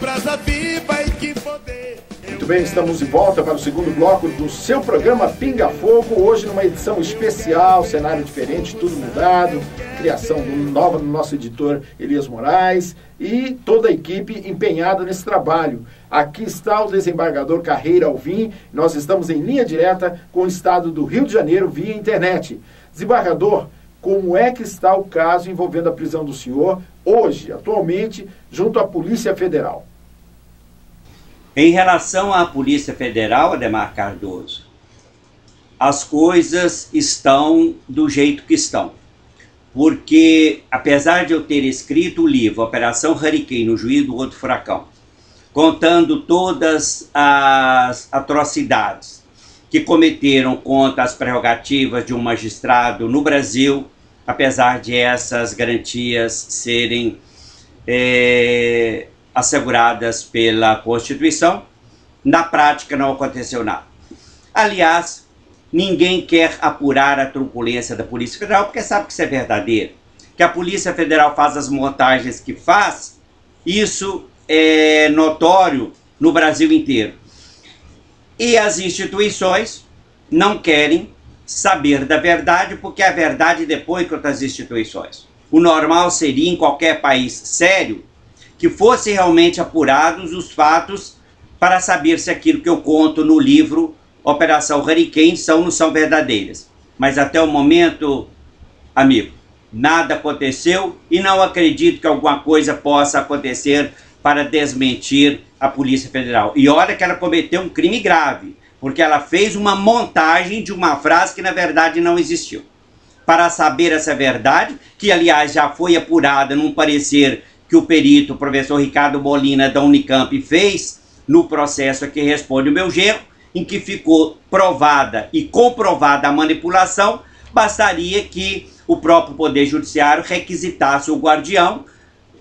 brasa viva e que poder. Muito bem, estamos de volta para o segundo bloco do seu programa Pinga Fogo, hoje numa edição especial, cenário diferente, tudo mudado, criação nova do nosso editor Elias Moraes e toda a equipe empenhada nesse trabalho. Aqui está o desembargador Carreira Alvim, nós estamos em linha direta com o estado do Rio de Janeiro via internet. Desembargador, como é que está o caso envolvendo a prisão do senhor hoje, atualmente, junto à Polícia Federal? Em relação à Polícia Federal, Ademar Cardoso, as coisas estão do jeito que estão. Porque, apesar de eu ter escrito o livro Operação Hurricane, no Juiz do Outro Furacão, contando todas as atrocidades que cometeram contra as prerrogativas de um magistrado no Brasil, apesar de essas garantias serem asseguradas pela Constituição, na prática não aconteceu nada. Aliás, ninguém quer apurar a truculência da Polícia Federal, porque sabe que isso é verdadeiro. Que a Polícia Federal faz as montagens que faz, isso é notório no Brasil inteiro. E as instituições não querem saber da verdade, porque a verdade depois contra as instituições. O normal seria, em qualquer país sério, que fossem realmente apurados os fatos para saber se aquilo que eu conto no livro Operação Hurricane são ou não são verdadeiras. Mas até o momento, amigo, nada aconteceu e não acredito que alguma coisa possa acontecer para desmentir a Polícia Federal. E olha que ela cometeu um crime grave, porque ela fez uma montagem de uma frase que na verdade não existiu. Para saber essa verdade, que aliás já foi apurada num parecer que o perito, o professor Ricardo Molina da Unicamp, fez no processo a que responde o meu genro, em que ficou provada e comprovada a manipulação, bastaria que o próprio Poder Judiciário requisitasse o guardião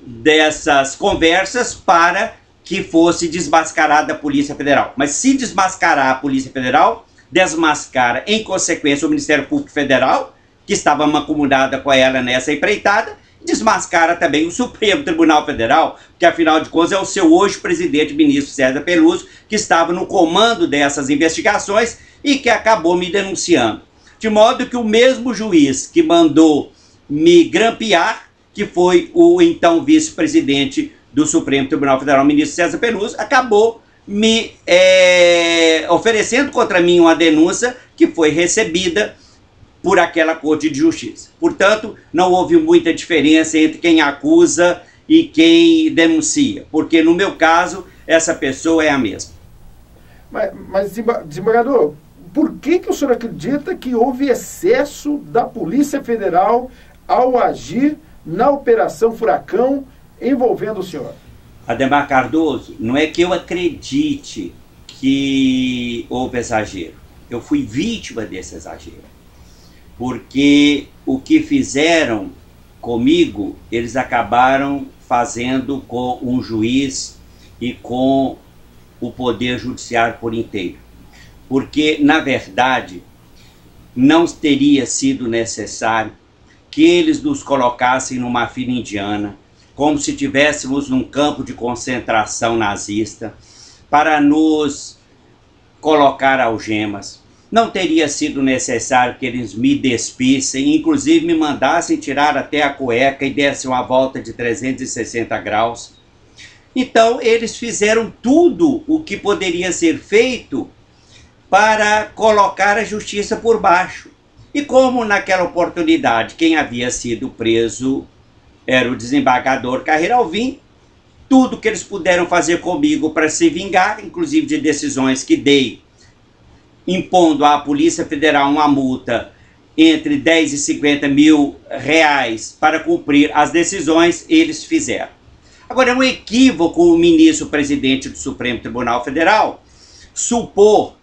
dessas conversas para que fosse desmascarada a Polícia Federal. Mas se desmascarar a Polícia Federal, desmascara em consequência o Ministério Público Federal, que estava mancomunada com ela nessa empreitada, desmascara também o Supremo Tribunal Federal, que afinal de contas é o seu hoje presidente, ministro César Peluso, que estava no comando dessas investigações e que acabou me denunciando. De modo que o mesmo juiz que mandou me grampear, que foi o então vice-presidente do Supremo Tribunal Federal, ministro César Peluso, acabou me oferecendo contra mim uma denúncia que foi recebida por aquela Corte de Justiça. Portanto, não houve muita diferença entre quem acusa e quem denuncia, porque no meu caso, essa pessoa é a mesma. Mas desembargador, por que o senhor acredita que houve excesso da Polícia Federal ao agir na Operação Furacão envolvendo o senhor? Ademar Cardoso, não é que eu acredite que houve exagero. Eu fui vítima desse exagero. Porque o que fizeram comigo, eles acabaram fazendo com um juiz e com o Poder Judiciário por inteiro. Porque, na verdade, não teria sido necessário que eles nos colocassem numa fila indiana, como se estivéssemos num campo de concentração nazista, para nos colocar algemas. Não teria sido necessário que eles me despissem, inclusive me mandassem tirar até a cueca e dessem uma volta de 360 graus. Então, eles fizeram tudo o que poderia ser feito para colocar a justiça por baixo. E como naquela oportunidade quem havia sido preso era o desembargador Carreira Alvim, tudo que eles puderam fazer comigo para se vingar, inclusive de decisões que dei, impondo à Polícia Federal uma multa entre 10 e 50 mil reais para cumprir as decisões, eles fizeram. Agora, é um equívoco o ministro-presidente do Supremo Tribunal Federal supor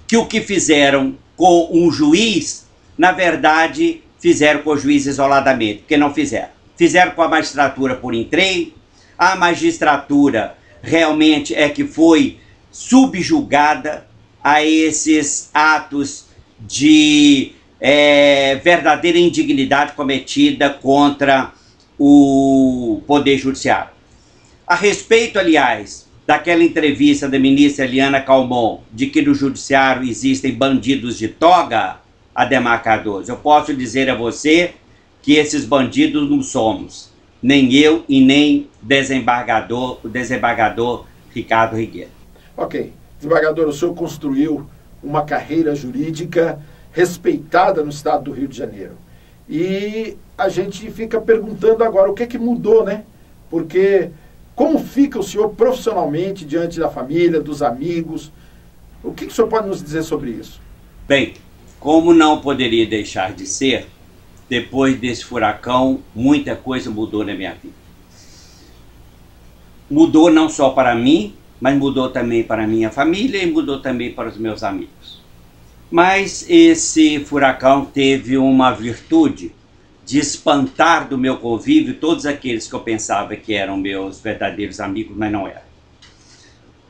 que o que fizeram com um juiz, na verdade, fizeram com o juiz isoladamente, porque não fizeram. Fizeram com a magistratura por inteiro, a magistratura realmente é que foi subjugada a esses atos de verdadeira indignidade cometida contra o Poder Judiciário. A respeito, aliás, daquela entrevista da ministra Eliana Calmon, de que no judiciário existem bandidos de toga, Adhemar Cardoso, eu posso dizer a você que esses bandidos não somos, nem eu e nem o desembargador Ricardo Regueira. Ok. Desembargador, o senhor construiu uma carreira jurídica respeitada no estado do Rio de Janeiro. E a gente fica perguntando agora o que é que mudou, né? Porque como fica o senhor profissionalmente diante da família, dos amigos? O que o senhor pode nos dizer sobre isso? Bem, como não poderia deixar de ser, depois desse furacão, muita coisa mudou na minha vida. Mudou não só para mim, mas mudou também para a minha família e mudou também para os meus amigos. Mas esse furacão teve uma virtude de espantar do meu convívio todos aqueles que eu pensava que eram meus verdadeiros amigos, mas não eram.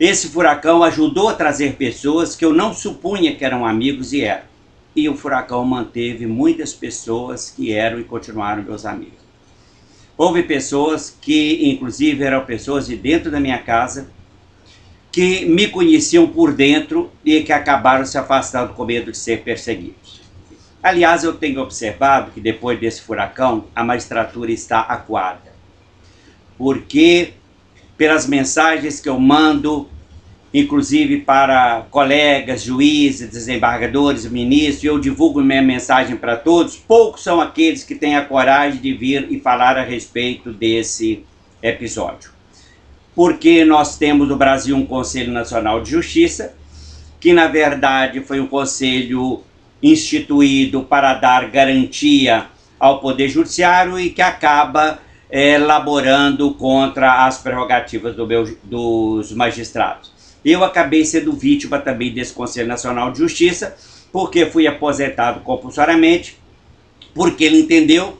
Esse furacão ajudou a trazer pessoas que eu não supunha que eram amigos e eram. E o furacão manteve muitas pessoas que eram e continuaram meus amigos. Houve pessoas que, inclusive, eram pessoas de dentro da minha casa, que me conheciam por dentro e que acabaram se afastando com medo de ser perseguidos. Aliás, eu tenho observado que depois desse furacão, a magistratura está acuada. Porque, pelas mensagens que eu mando, inclusive para colegas, juízes, desembargadores, ministros, eu divulgo minha mensagem para todos, poucos são aqueles que têm a coragem de vir e falar a respeito desse episódio. Porque nós temos no Brasil um Conselho Nacional de Justiça, que na verdade foi um conselho instituído para dar garantia ao Poder Judiciário e que acaba elaborando contra as prerrogativas dos magistrados. Eu acabei sendo vítima também desse Conselho Nacional de Justiça, porque fui aposentado compulsoriamente, porque ele entendeu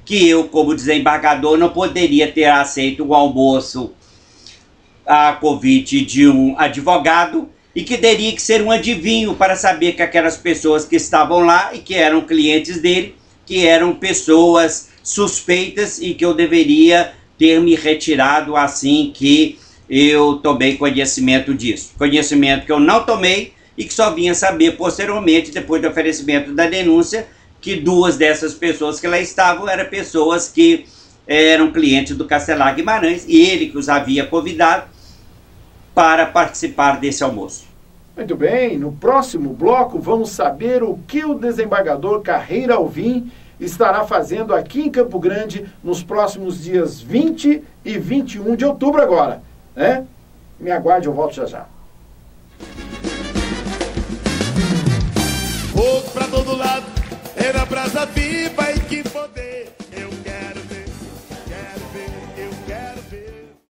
que eu, como desembargador, não poderia ter aceito um almoço a convite de um advogado e que teria que ser um adivinho para saber que aquelas pessoas que estavam lá e que eram clientes dele, que eram pessoas suspeitas e que eu deveria ter me retirado assim que eu tomei conhecimento disso. Conhecimento que eu não tomei e que só vinha saber posteriormente, depois do oferecimento da denúncia, que duas dessas pessoas que lá estavam eram pessoas que eram clientes do Castelar Guimarães e ele que os havia convidado para participar desse almoço. Muito bem, no próximo bloco vamos saber o que o desembargador Carreira Alvim estará fazendo aqui em Campo Grande nos próximos dias 20 e 21 de outubro agora, né? Me aguarde, eu volto já já. Fogo pra todo lado, era brasa viva e que poder.